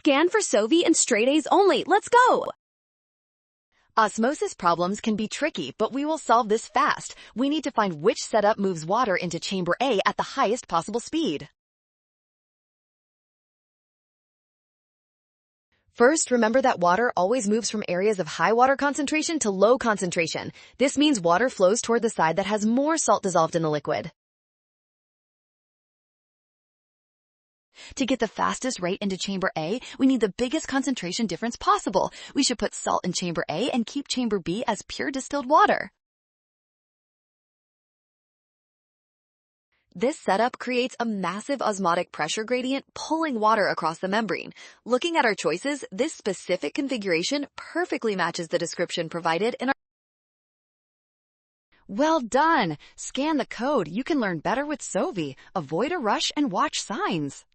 Scan for Sovi and straight A's only. Let's go! Osmosis problems can be tricky, but we will solve this fast. We need to find which setup moves water into chamber A at the highest possible speed. First, remember that water always moves from areas of high water concentration to low concentration. This means water flows toward the side that has more salt dissolved in the liquid. To get the fastest rate into chamber A, we need the biggest concentration difference possible. We should put salt in chamber A and keep chamber B as pure distilled water. This setup creates a massive osmotic pressure gradient pulling water across the membrane. Looking at our choices, this specific configuration perfectly matches the description provided in our... Well done! Scan the code. You can learn better with Sovi. Avoid a rush and watch signs.